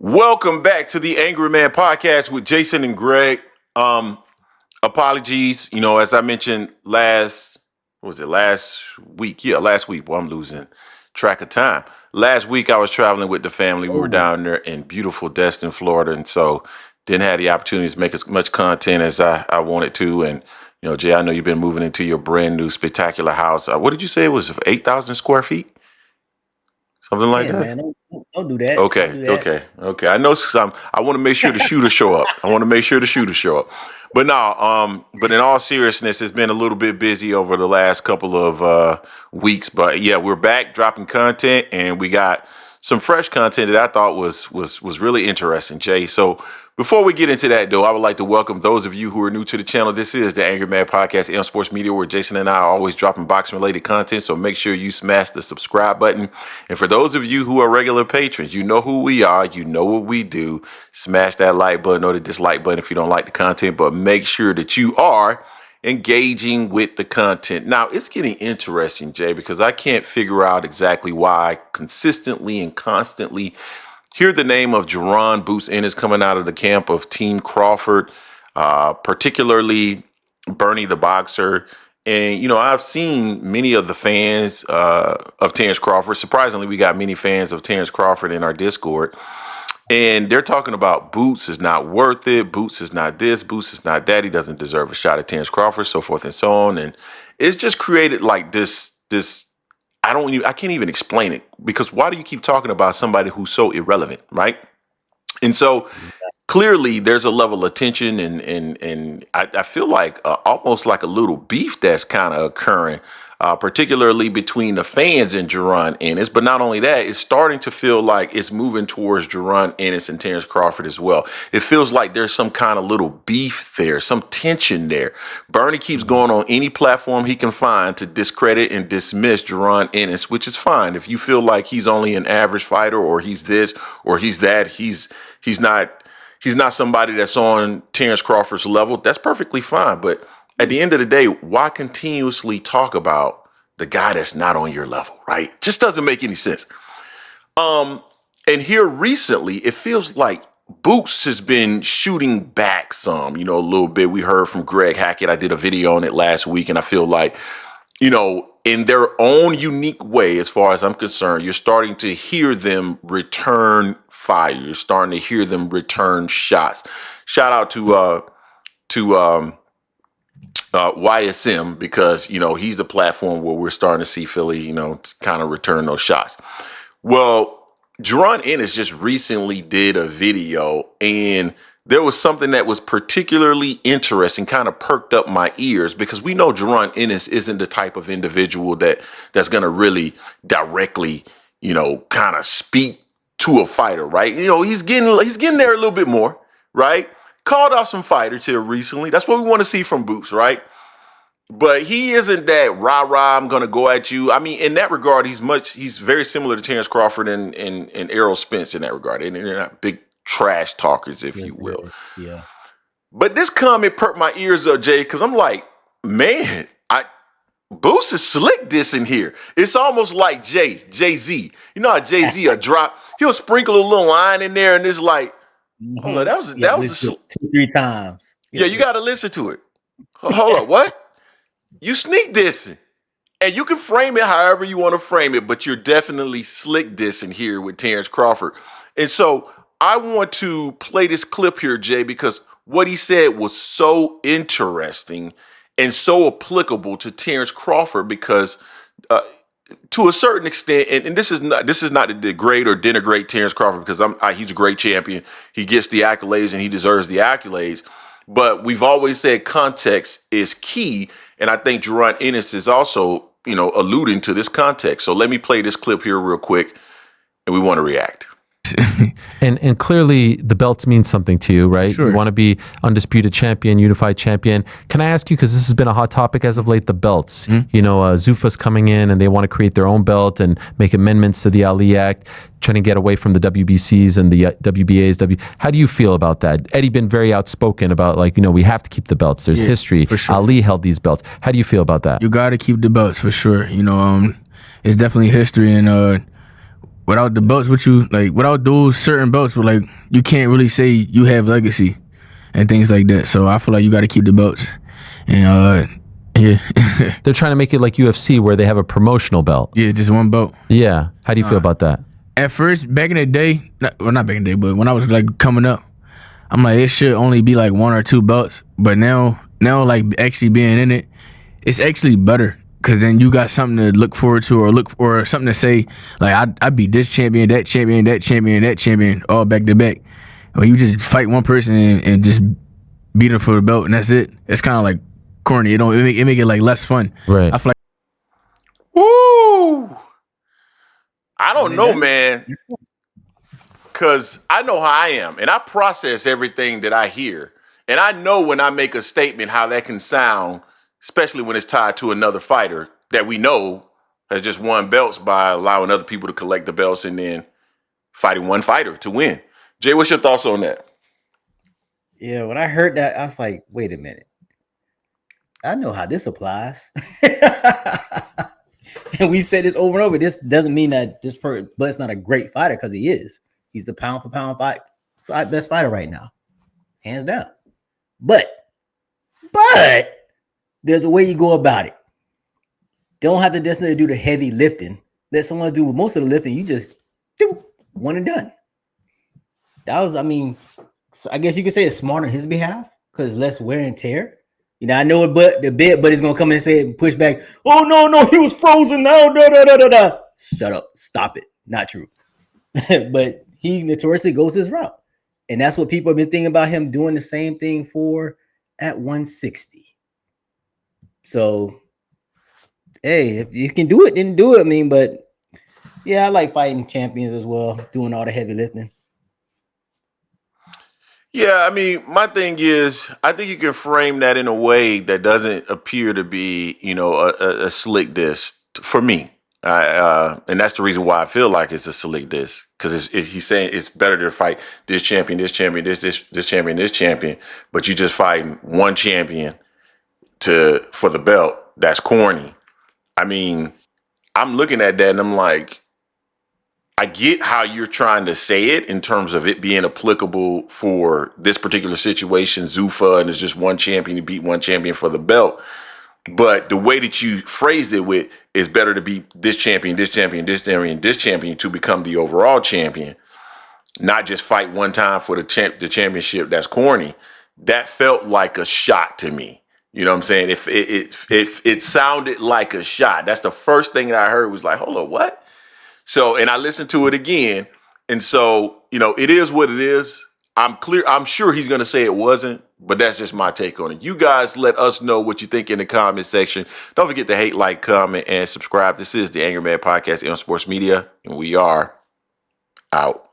Welcome back to the Angry Man Podcast with Jason and Greg. Apologies, as I mentioned last week? Yeah, last week. Well, I'm losing track of time. Last week I was traveling with the family. We were down there in beautiful Destin, Florida, and so didn't have the opportunity to make as much content as I wanted to. And Jay, I know you've been moving into your brand new spectacular house. What did you say it was? 8,000 square feet? Something like Yeah, that. man, don't do that. Don't Okay, do that. okay. I know some. I want to make sure the shooters show up. But no, but in all seriousness, it's been a little bit busy over the last couple of weeks. But yeah, we're back dropping content, and we got some fresh content that I thought was really interesting, Jay. So before we get into that, though, I would like to welcome those of you who are new to the channel. This is the Angry Man Podcast, M Sports Media, where Jason and I are always dropping boxing-related content. So make sure you smash the subscribe button. And for those of you who are regular patrons, you know who we are. You know what we do. Smash that like button or the dislike button if you don't like the content. But make sure that you are engaging with the content. Now, it's getting interesting, Jay, because I can't figure out exactly why I consistently and constantly hear the name of Jaron Boots Ennis coming out of the camp of Team Crawford, particularly Bernie the boxer. And, I've seen many of the fans of Terence Crawford. Surprisingly, we got many fans of Terence Crawford in our Discord. And they're talking about Boots is not worth it. Boots is not this. Boots is not that. He doesn't deserve a shot at Terence Crawford, so forth and so on. And it's just created like this. I can't even explain it, because why do you keep talking about somebody who's so irrelevant, right? And so clearly there's a level of tension and I feel like almost like a little beef that's kind of occurring, particularly between the fans and Jaron Ennis. But not only that, it's starting to feel like it's moving towards Jaron Ennis and Terence Crawford as well. It feels like there's some kind of little beef there, some tension there. Bernie keeps going on any platform he can find to discredit and dismiss Jaron Ennis, which is fine. If you feel like he's only an average fighter, or he's this or he's that, he's not somebody that's on Terence Crawford's level, that's perfectly fine. But at the end of the day, why continuously talk about the guy that's not on your level, right? Just doesn't make any sense. And here recently, it feels like Boots has been shooting back some, a little bit. We heard from Greg Hackett. I did a video on it last week, and I feel like, in their own unique way, as far as I'm concerned, you're starting to hear them return fire. You're starting to hear them return shots. Shout out to YSM, because, he's the platform where we're starting to see Philly, kind of return those shots. Well, Jaron Ennis just recently did a video, and there was something that was particularly interesting, kind of perked up my ears, because we know Jaron Ennis isn't the type of individual that's going to really directly, kind of speak to a fighter, right? He's getting there a little bit more, right? Called out some fighters here recently. That's what we want to see from Boots, right? But he isn't that rah-rah, I'm going to go at you. I mean, in that regard, he's very similar to Terence Crawford and Errol Spence in that regard. And they're not big trash talkers, if you will. Yeah. But this comment perked my ears up, Jay, because I'm like, man, Boots is slick this in here. It's almost like Jay-Z. You know how Jay-Z a drop, he'll sprinkle a little line in there, and it's like, hold on, that was 2-3 times. Yeah, you got to listen to it. Hold up, what? You sneak dissing. And you can frame it however you want to frame it, but you're definitely slick dissing here with Terence Crawford. And so I want to play this clip here, Jay, because what he said was so interesting and so applicable to Terence Crawford, because to a certain extent, and this is not to degrade or denigrate Terence Crawford, because he's a great champion. He gets the accolades and he deserves the accolades. But we've always said context is key. And I think Jaron Ennis is also, alluding to this context. So let me play this clip here real quick, and we want to react. And clearly the belts mean something to you, right? Sure. You want to be undisputed champion, unified champion. Can I ask you, because this has been a hot topic as of late, the belts. Zuffa's coming in and they want to create their own belt and make amendments to the Ali Act, trying to get away from the WBCs and the WBAs. How do you feel about that? Eddie been very outspoken about, we have to keep the belts. There's history. For sure. Ali held these belts. How do you feel about that? You got to keep the belts for sure. It's definitely history, and without the belts, without those certain belts, like you can't really say you have legacy and things like that. So I feel like you got to keep the belts. And yeah, They're trying to make it like UFC where they have a promotional belt. yeah, just one belt. Yeah. How do you feel about that? At first, back in the day, not back in the day, but when I was like coming up, I'm like, it should only be like 1 or 2 belts. But now like actually being in it, it's actually better because then you got something to look forward to or something to say. Like I beat this champion, that champion, that champion, that champion, all back to back. When you just fight one person and just beat him for the belt and that's it. It's kind of like corny. It make it like less fun. Right. I feel like. Woo! I don't know, man. Because I know how I am, and I process everything that I hear. And I know when I make a statement how that can sound, especially when it's tied to another fighter that we know has just won belts by allowing other people to collect the belts and then fighting one fighter to win. Jay, what's your thoughts on that? Yeah, when I heard that, I was like, wait a minute. I know how this applies. And we've said this over and over. This doesn't mean that Bud's not a great fighter because he is. He's the pound for pound best fighter right now, hands down. But there's a way you go about it. Don't have to necessarily do the heavy lifting. Let someone do most of the lifting. You just do one and done. That was, I guess you could say it's smart on his behalf because less wear and tear. You know, I know it, but he's gonna come in and say and push back. Oh no, he was frozen. No. Shut up. Stop it. Not true. But he notoriously goes his route. And that's what people have been thinking about him doing the same thing for at 160. So, hey, if you can do it, then do it. But yeah, I like fighting champions as well, doing all the heavy lifting. Yeah, my thing is, I think you can frame that in a way that doesn't appear to be, a slick diss for me. And that's the reason why I feel like it's a slick diss because he's saying it's better to fight this champion, this champion, this champion, this champion, but you just fighting one champion for the belt. That's corny. I'm looking at that and I'm like, I get how you're trying to say it in terms of it being applicable for this particular situation, Zuffa, and it's just one champion to beat one champion for the belt. But the way that you phrased it with is better to beat this champion, this champion, this champion, this champion to become the overall champion, not just fight one time for the championship. That's corny. That felt like a shot to me. You know what I'm saying? If it sounded like a shot, that's the first thing that I heard was like, hold on, what? So, and I listened to it again. And so, it is what it is. I'm sure he's going to say it wasn't, but that's just my take on it. You guys let us know what you think in the comment section. Don't forget to hate, like, comment, and subscribe. This is the Angry Man Podcast on Sports Media, and we are out.